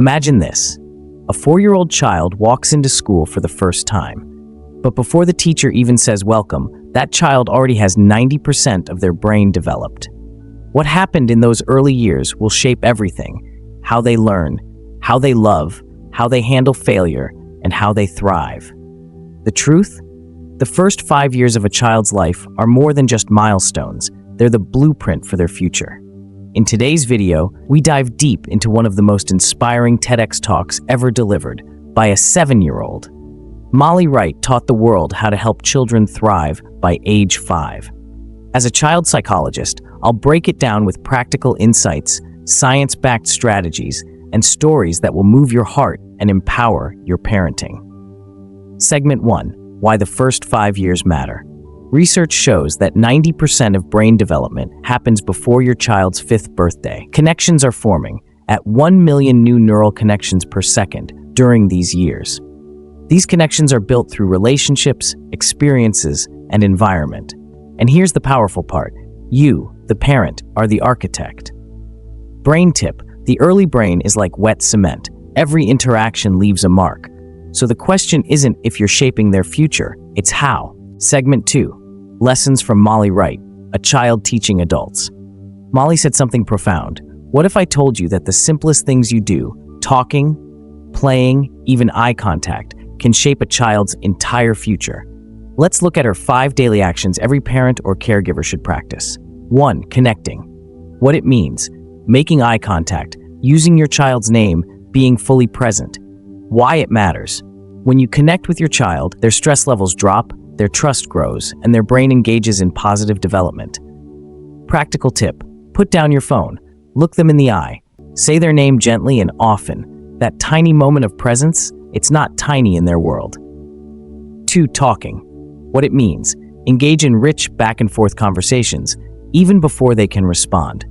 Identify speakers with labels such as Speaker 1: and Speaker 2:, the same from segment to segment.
Speaker 1: Imagine this. A 4-year-old child walks into school for the first time. But before the teacher even says welcome, that child already has 90% of their brain developed. What happened in those early years will shape everything: how they learn, how they love, how they handle failure, and how they thrive. The truth? The first 5 years of a child's life are more than just milestones. They're the blueprint for their future. In today's video, we dive deep into one of the most inspiring TEDx talks ever delivered by a 7-year-old. Molly Wright taught the world how to help children thrive by age 5. As a child psychologist, I'll break it down with practical insights, science-backed strategies, and stories that will move your heart and empower your parenting. Segment 1. Why the first 5 years matter. Research shows that 90% of brain development happens before your child's 5th birthday. Connections are forming at 1 million new neural connections per second during these years. These connections are built through relationships, experiences, and environment. And here's the powerful part. You, the parent, are the architect. Brain tip: the early brain is like wet cement. Every interaction leaves a mark. So the question isn't if you're shaping their future, it's how. Segment 2. Lessons from Molly Wright, a child teaching adults. Molly said something profound. What if I told you that the simplest things you do, talking, playing, even eye contact, can shape a child's entire future? Let's look at her 5 daily actions every parent or caregiver should practice. 1. Connecting. What it means: making eye contact, using your child's name, being fully present. Why it matters. When you connect with your child, their stress levels drop, their trust grows, and their brain engages in positive development. Practical tip: put down your phone, look them in the eye, say their name gently and often. That tiny moment of presence, it's not tiny in their world. 2. Talking. What it means: engage in rich back-and-forth conversations, even before they can respond.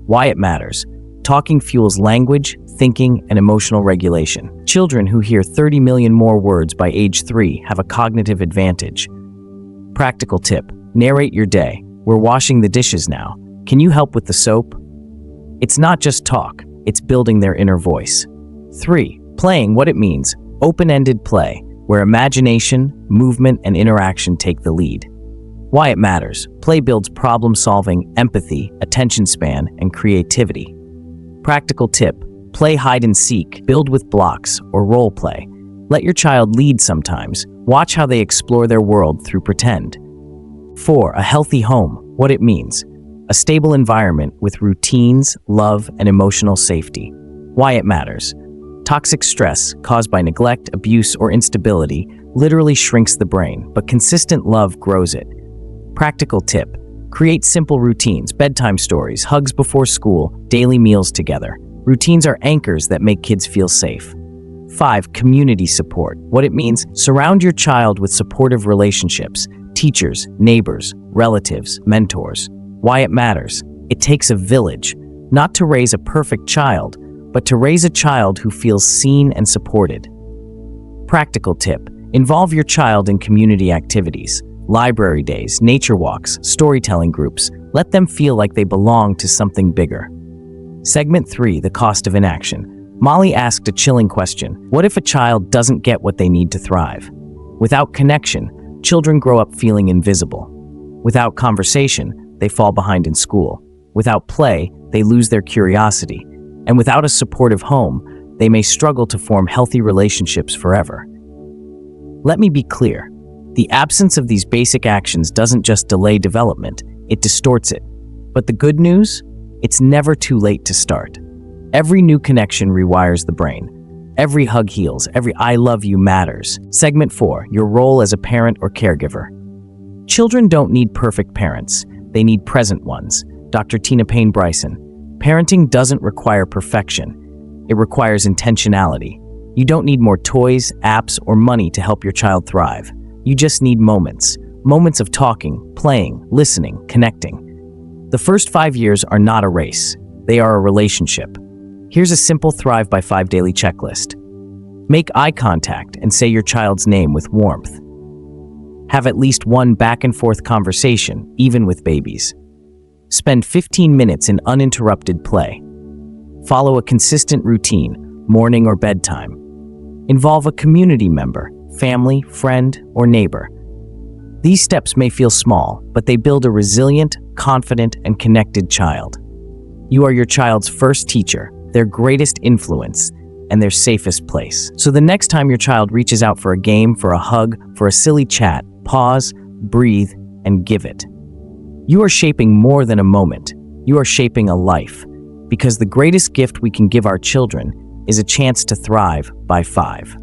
Speaker 1: Why it matters. Talking fuels language, thinking, and emotional regulation. Children who hear 30 million more words by age 3 have a cognitive advantage. Practical tip: narrate your day. We're washing the dishes now. Can you help with the soap? It's not just talk, it's building their inner voice. 3. Playing. What it means: open-ended play, where imagination, movement, and interaction take the lead. Why it matters. Play builds problem-solving, empathy, attention span, and creativity. Practical tip: play hide and seek, build with blocks, or role play. Let your child lead sometimes. Watch how they explore their world through pretend. 4. A healthy home. What it means: a stable environment with routines, love, and emotional safety. Why it matters. Toxic stress caused by neglect, abuse, or instability literally shrinks the brain, but consistent love grows it. Practical tip: create simple routines, bedtime stories, hugs before school, daily meals together. Routines are anchors that make kids feel safe. 5. Community support. What it means: surround your child with supportive relationships, teachers, neighbors, relatives, mentors. Why it matters. It takes a village, not to raise a perfect child, but to raise a child who feels seen and supported. Practical tip: involve your child in community activities, library days, nature walks, storytelling groups. Let them feel like they belong to something bigger. Segment 3. The cost of inaction. Molly asked a chilling question. What if a child doesn't get what they need to thrive? Without connection, children grow up feeling invisible. Without conversation, they fall behind in school. Without play, they lose their curiosity. And without a supportive home, they may struggle to form healthy relationships forever. Let me be clear. The absence of these basic actions doesn't just delay development, it distorts it. But the good news? It's never too late to start. Every new connection rewires the brain. Every hug heals, every I love you matters. Segment 4. Your role as a parent or caregiver. Children don't need perfect parents, they need present ones. Dr. Tina Payne Bryson. Parenting doesn't require perfection. It requires intentionality. You don't need more toys, apps, or money to help your child thrive. You just need moments. Moments of talking, playing, listening, connecting. The first 5 years are not a race. They are a relationship. Here's a simple Thrive by 5 daily checklist. Make eye contact and say your child's name with warmth. Have at least one back-and-forth conversation, even with babies. Spend 15 minutes in uninterrupted play. Follow a consistent routine. morning or bedtime. Involve a community member, family, friend, or neighbor. These steps may feel small, but they build a resilient, confident, and connected child. You are your child's first teacher, their greatest influence, and their safest place. So the next time your child reaches out for a game, for a hug, for a silly chat, pause, breathe, and give it. You are shaping more than a moment. You are shaping a life. Because the greatest gift we can give our children is a chance to thrive by 5.